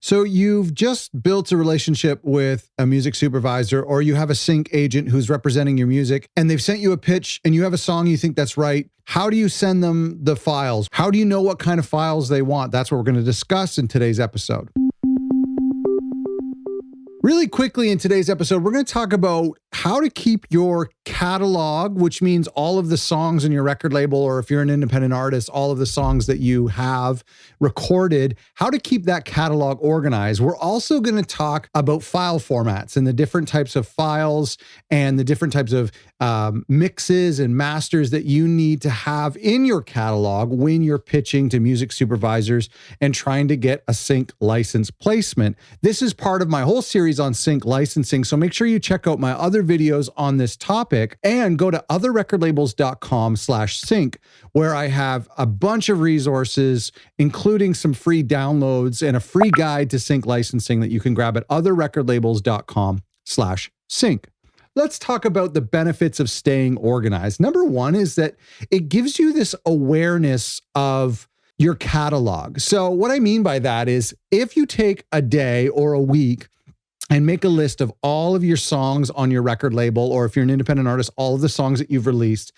So you've just built a relationship with a music supervisor, or you have a sync agent who's representing your music, and they've sent you a pitch and you have a song you think that's right. How do you send them the files? How do you know what kind of files they want? That's what we're going to discuss in today's episode. Really quickly in today's episode, we're going to talk about how to keep your catalog, which means all of the songs in your record label, or if you're an independent artist, all of the songs that you have recorded, how to keep that catalog organized. We're also going to talk about file formats and the different types of files and the different types of mixes and masters that you need to have in your catalog when you're pitching to music supervisors and trying to get a sync license placement. This is part of my whole series on sync licensing, so make sure you check out my other videos on this topic and go to otherrecordlabels.com/sync, where I have a bunch of resources, including some free downloads and a free guide to sync licensing that you can grab at otherrecordlabels.com/sync. Let's talk about the benefits of staying organized. Number one is that it gives you this awareness of your catalog. So what I mean by that is if you take a day or a week and make a list of all of your songs on your record label, or if you're an independent artist, all of the songs that you've released,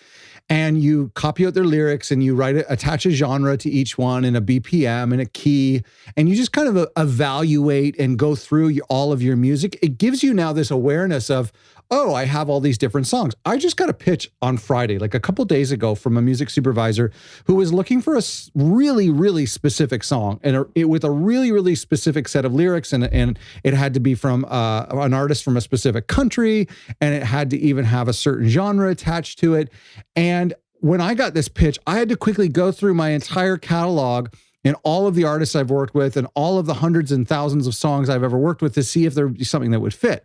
and you copy out their lyrics and you attach a genre to each one and a BPM and a key, and you just kind of evaluate and go through all of your music, it gives you now this awareness of, oh, I have all these different songs. I just got a pitch on Friday, like a couple days ago, from a music supervisor who was looking for a really, really specific song and with a really, really specific set of lyrics. And it had to be from an artist from a specific country, and it had to even have a certain genre attached to it. And when I got this pitch, I had to quickly go through my entire catalog and all of the artists I've worked with and all of the hundreds and thousands of songs I've ever worked with to see if there would be something that would fit.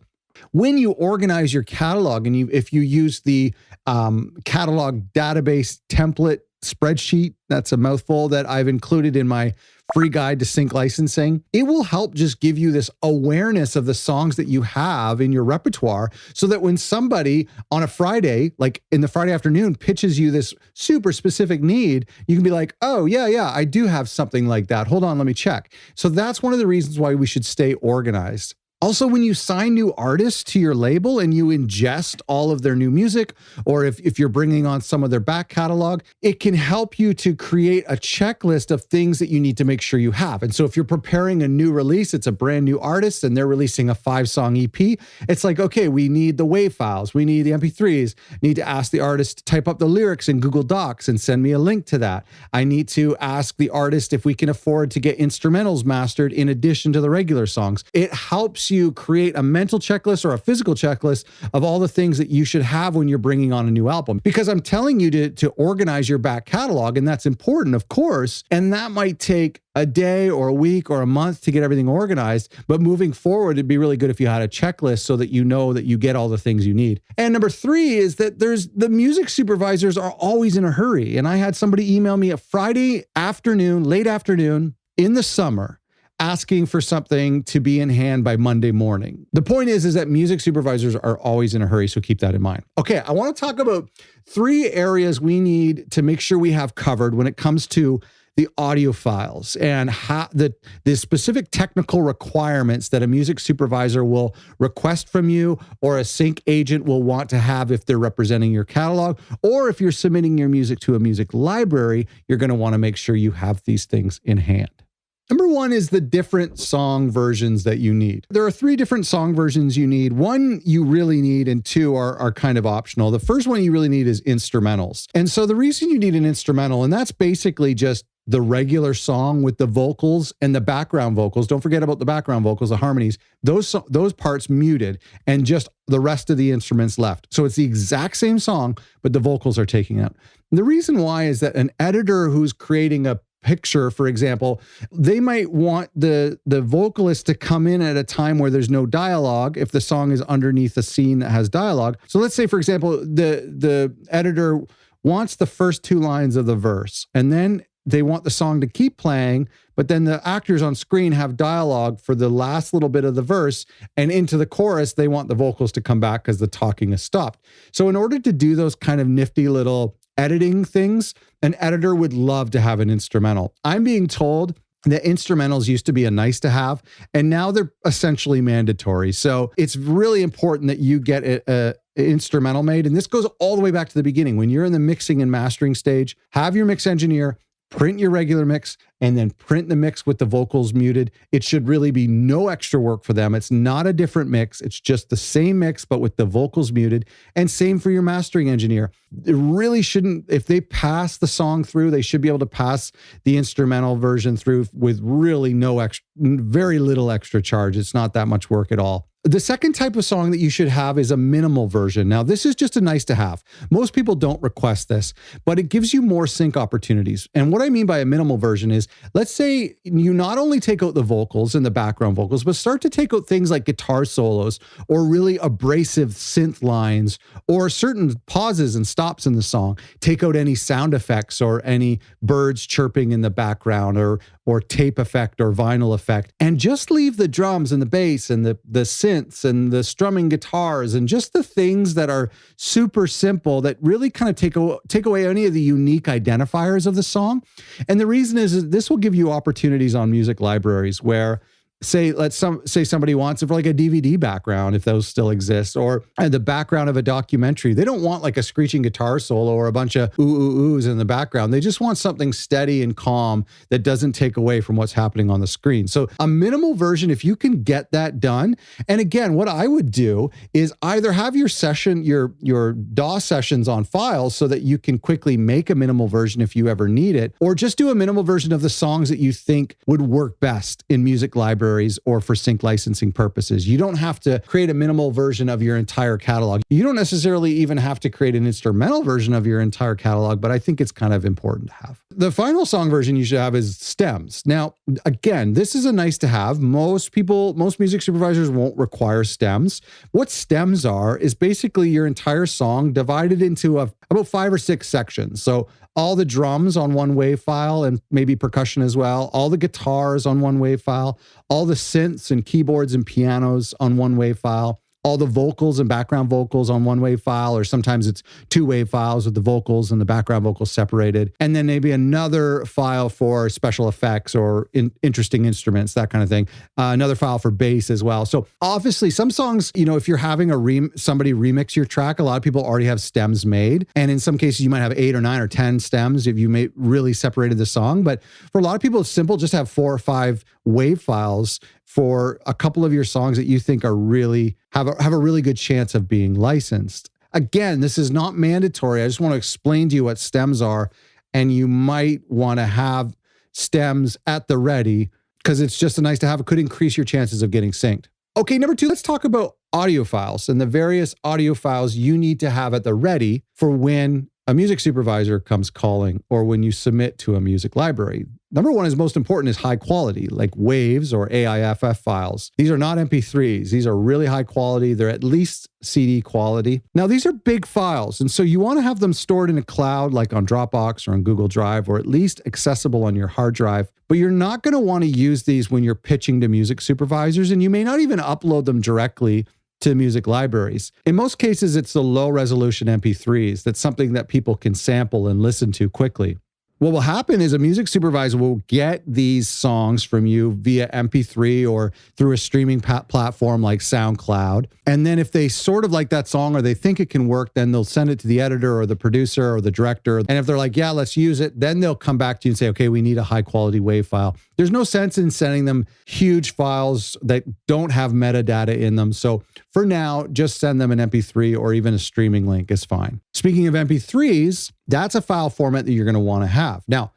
When you organize your catalog, and if you use the catalog database template spreadsheet, that's a mouthful, that I've included in my free guide to sync licensing, it will help just give you this awareness of the songs that you have in your repertoire, so that when somebody on a Friday, like in the Friday afternoon, pitches you this super specific need, you can be like, oh, yeah, I do have something like that. Hold on, let me check. So that's one of the reasons why we should stay organized. Also, when you sign new artists to your label and you ingest all of their new music, or if you're bringing on some of their back catalog, it can help you to create a checklist of things that you need to make sure you have. And so if you're preparing a new release, it's a brand new artist and they're releasing a 5-song EP, it's like, okay, we need the WAV files, we need the MP3s, need to ask the artist to type up the lyrics in Google Docs and send me a link to that. I need to ask the artist if we can afford to get instrumentals mastered in addition to the regular songs. It helps you create a mental checklist or a physical checklist of all the things that you should have when you're bringing on a new album. Because I'm telling you to organize your back catalog, and that's important, of course, and that might take a day or a week or a month to get everything organized. But moving forward, it'd be really good if you had a checklist so that you know that you get all the things you need. And number 3 is that the music supervisors are always in a hurry. And I had somebody email me a Friday afternoon, late afternoon in the summer, asking for something to be in hand by Monday morning. The point is that music supervisors are always in a hurry, so keep that in mind. Okay, I want to talk about 3 areas we need to make sure we have covered when it comes to the audio files and how the specific technical requirements that a music supervisor will request from you, or a sync agent will want to have if they're representing your catalog, or if you're submitting your music to a music library, you're going to want to make sure you have these things in hand. Number 1 is the different song versions that you need. There are 3 different song versions you need. 1 you really need, and 2 are kind of optional. The first one you really need is instrumentals. And so the reason you need an instrumental, and that's basically just the regular song with the vocals and the background vocals. Don't forget about the background vocals, the harmonies, those parts muted, and just the rest of the instruments left. So it's the exact same song, but the vocals are taken out. And the reason why is that an editor who's creating a picture, for example, they might want the vocalist to come in at a time where there's no dialogue if the song is underneath a scene that has dialogue. So let's say, for example, the editor wants the first 2 lines of the verse, and then they want the song to keep playing, but then the actors on screen have dialogue for the last little bit of the verse, and into the chorus, they want the vocals to come back because the talking has stopped. So in order to do those kind of nifty little editing things, an editor would love to have an instrumental. I'm being told The instrumentals used to be a nice to have, and now they're essentially mandatory. So it's really important that you get an instrumental made. And this goes all the way back to the beginning. When you're in the mixing and mastering stage, have your mix engineer print your regular mix and then print the mix with the vocals muted. It should really be no extra work for them. It's not a different mix. It's just the same mix, but with the vocals muted. And same for your mastering engineer. It really shouldn't, if they pass the song through, they should be able to pass the instrumental version through with really no extra, very little extra charge. It's not that much work at all. The second type of song that you should have is a minimal version. Now, this is just a nice to have. Most people don't request this, but it gives you more sync opportunities. And what I mean by a minimal version is, let's say you not only take out the vocals and the background vocals, but start to take out things like guitar solos or really abrasive synth lines or certain pauses and stops in the song. Take out any sound effects or any birds chirping in the background or tape effect or vinyl effect, and just leave the drums and the bass and the synths and the strumming guitars and just the things that are super simple that really kind of take away any of the unique identifiers of the song. And the reason is this will give you opportunities on music libraries where, say somebody wants it for like a DVD background, if those still exist, or the background of a documentary. They don't want like a screeching guitar solo or a bunch of oohs in the background. They just want something steady and calm that doesn't take away from what's happening on the screen. So a minimal version, if you can get that done. And again, what I would do is either have your session, your DAW sessions on files so that you can quickly make a minimal version if you ever need it, or just do a minimal version of the songs that you think would work best in music libraries or for sync licensing purposes. You don't have to create a minimal version of your entire catalog. You don't necessarily even have to create an instrumental version of your entire catalog, but I think it's kind of important to have. The final song version you should have is stems. Now, again, this is a nice to have. Most music supervisors won't require stems. What stems are is basically your entire song divided into about 5 or 6 sections. So all the drums on one WAV file and maybe percussion as well, all the guitars on one WAV file, all the synths and keyboards and pianos on one WAV file, all the vocals and background vocals on one WAV file, or sometimes it's 2 WAV files with the vocals and the background vocals separated. And then maybe another file for special effects or interesting instruments, that kind of thing. Another file for bass as well. So obviously some songs, if you're having somebody remix your track, a lot of people already have stems made. And in some cases you might have 8 or 9 or 10 stems if you really separated the song. But for a lot of people, it's simple. Just have 4 or 5 WAV files for a couple of your songs that you think are really have a really good chance of being licensed. Again, this is not mandatory. I just want to explain to you what stems are, and you might want to have stems at the ready because it's just a nice to have. It could increase your chances of getting synced. Okay, number 2, let's talk about audio files and the various audio files you need to have at the ready for when a music supervisor comes calling or when you submit to a music library. Number 1 is most important is high quality, like WAVs or AIFF files. These are not MP3s. These are really high quality. They're at least CD quality. Now, these are big files, and so you want to have them stored in a cloud like on Dropbox or on Google Drive, or at least accessible on your hard drive. But you're not going to want to use these when you're pitching to music supervisors, and you may not even upload them directly to music libraries. In most cases, it's the low resolution MP3s. That's something that people can sample and listen to quickly. What will happen is a music supervisor will get these songs from you via MP3 or through a streaming platform like SoundCloud. And then if they sort of like that song or they think it can work, then they'll send it to the editor or the producer or the director. And if they're like, yeah, let's use it, then they'll come back to you and say, okay, we need a high quality WAV file. There's no sense in sending them huge files that don't have metadata in them. So for now, just send them an MP3 or even a streaming link is fine. Speaking of MP3s, that's a file format that you're going to want to have. Now,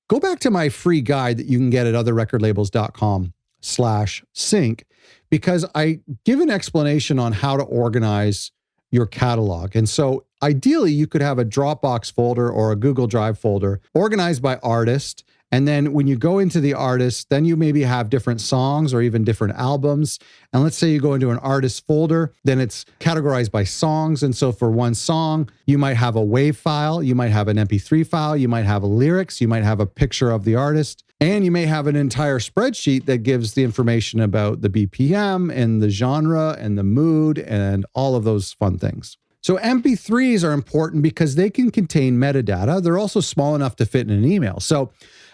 go back to my free guide that you can get at otherrecordlabels.com/sync, because I give an explanation on how to organize your catalog. And so ideally, you could have a Dropbox folder or a Google Drive folder organized by artist. And then when you go into the artist, then you maybe have different songs or even different albums. And let's say you go into an artist folder, then it's categorized by songs. And so for one song, you might have a WAV file, you might have an MP3 file, you might have a lyrics, you might have a picture of the artist, and you may have an entire spreadsheet that gives the information about the BPM and the genre and the mood and all of those fun things. So MP3s are important because they can contain metadata. They're also small enough to fit in an email. So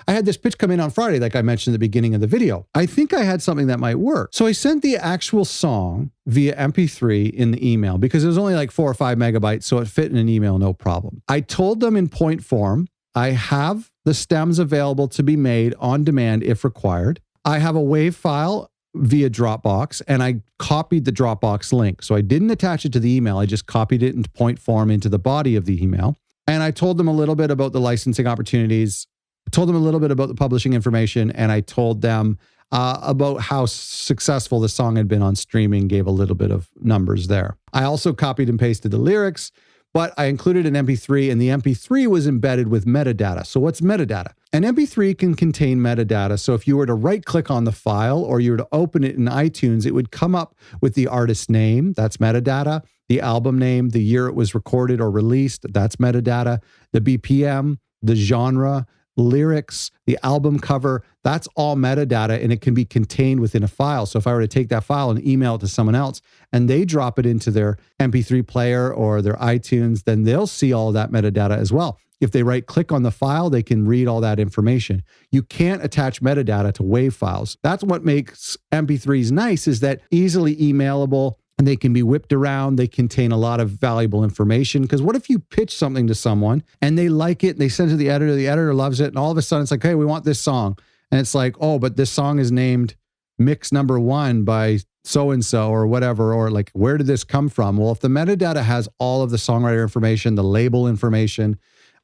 I had this pitch come in on Friday, like I mentioned at the beginning of the video. I think I had something that might work. So I sent the actual song via MP3 in the email because it was only like 4 or 5 megabytes, so it fit in an email, no problem. I told them in point form, I have the stems available to be made on demand if required. I have a WAV file via Dropbox, and I copied the Dropbox link. So I didn't attach it to the email. I just copied it into point form into the body of the email. And I told them a little bit about the licensing opportunities. I told them a little bit about the publishing information, and I told them about how successful the song had been on streaming, gave a little bit of numbers there. I also copied and pasted the lyrics, but I included an MP3, and the MP3 was embedded with metadata. So what's metadata? An MP3 can contain metadata. So if you were to right click on the file or you were to open it in iTunes, it would come up with the artist's name. That's metadata. The album name, the year it was recorded or released. That's metadata. The BPM, the genre, lyrics, the album cover, that's all metadata, and it can be contained within a file. So if I were to take that file and email it to someone else and they drop it into their MP3 player or their iTunes, then they'll see all of that metadata as well. If they right click on the file, they can read all that information. You can't attach metadata to WAV files. That's what makes MP3s nice, is that easily emailable, and they can be whipped around. They contain a lot of valuable information. Because what if you pitch something to someone and they like it, and they send it to the editor loves it, and all of a sudden it's like, hey, we want this song. And it's like, oh, but this song is named mix number 1 by so-and-so or whatever, or like, where did this come from? Well, if the metadata has all of the songwriter information, the label information,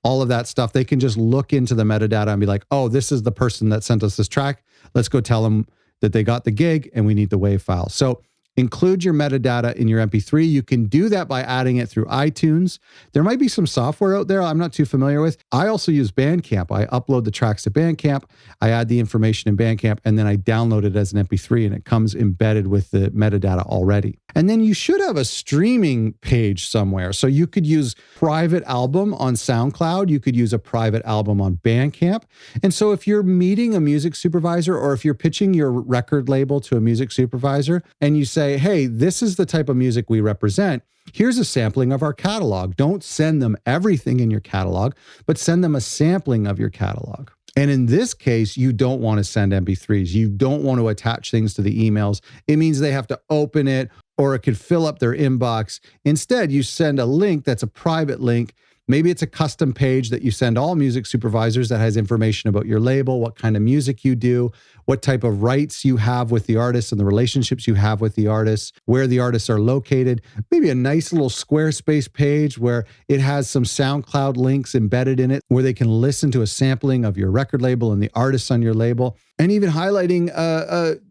all of that stuff, they can just look into the metadata and be like, oh, this is the person that sent us this track. Let's go tell them that they got the gig and we need the WAV file. So include your metadata in your MP3. You can do that by adding it through iTunes. There might be some software out there I'm not too familiar with. I also use Bandcamp. I upload the tracks to Bandcamp. I add the information in Bandcamp, and then I download it as an MP3, and it comes embedded with the metadata already. And then you should have a streaming page somewhere. So you could use private album on SoundCloud. You could use a private album on Bandcamp. And so if you're meeting a music supervisor, or if you're pitching your record label to a music supervisor and you say, hey, this is the type of music we represent, here's a sampling of our catalog. Don't send them everything in your catalog, but send them a sampling of your catalog. And in this case, you don't want to send MP3s. You don't want to attach things to the emails. It means they have to open it, or it could fill up their inbox. Instead, you send a link that's a private link. Maybe it's a custom page that you send all music supervisors that has information about your label, what kind of music you do, what type of rights you have with the artists and the relationships you have with the artists, where the artists are located. Maybe a nice little Squarespace page where it has some SoundCloud links embedded in it where they can listen to a sampling of your record label and the artists on your label, and even highlighting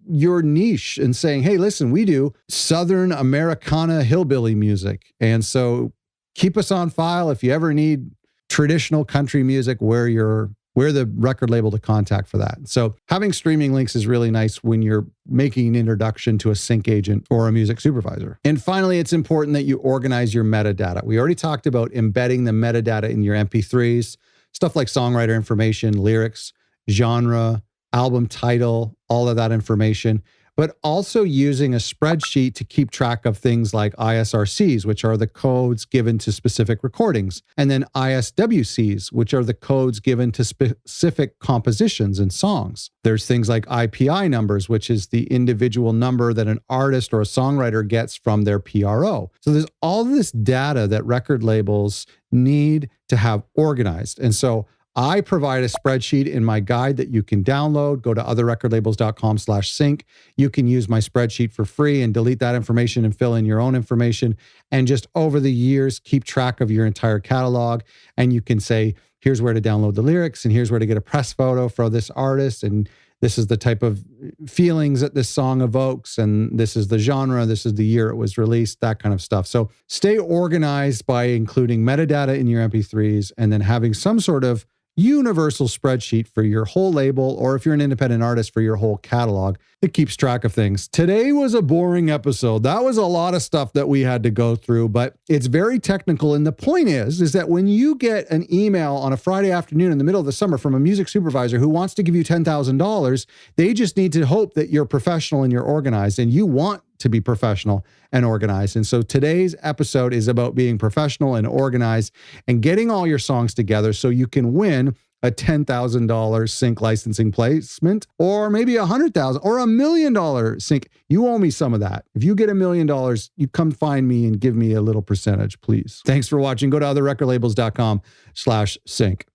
your niche and saying, hey, listen, we do Southern Americana hillbilly music. And so keep us on file if you ever need traditional country music, we're the record label to contact for that. So having streaming links is really nice when you're making an introduction to a sync agent or a music supervisor. And finally, it's important that you organize your metadata. We already talked about embedding the metadata in your MP3s, stuff like songwriter information, lyrics, genre, album title, all of that information, but also using a spreadsheet to keep track of things like ISRCs, which are the codes given to specific recordings, and then ISWCs, which are the codes given to specific compositions and songs. There's things like IPI numbers, which is the individual number that an artist or a songwriter gets from their PRO. So there's all this data that record labels need to have organized. And so I provide a spreadsheet in my guide that you can download. Go to otherrecordlabels.com/sync. You can use my spreadsheet for free and delete that information and fill in your own information. And just over the years, keep track of your entire catalog. And you can say, here's where to download the lyrics, and here's where to get a press photo for this artist. And this is the type of feelings that this song evokes. And this is the genre. This is the year it was released, that kind of stuff. So stay organized by including metadata in your MP3s and then having some sort of universal spreadsheet for your whole label, or if you're an independent artist, for your whole catalog. It keeps track of things. Today was a boring episode. That was a lot of stuff that we had to go through, but it's very technical. And the point is that when you get an email on a Friday afternoon in the middle of the summer from a music supervisor who wants to give you $10,000, they just need to hope that you're professional and you're organized, and you want to be professional and organized. And so today's episode is about being professional and organized and getting all your songs together so you can win a $10,000 sync licensing placement, or maybe $100,000 or $1 million sync. You owe me some of that. If you get $1 million, you come find me and give me a little percentage, please. Thanks for watching. Go to otherrecordlabels.com/sync.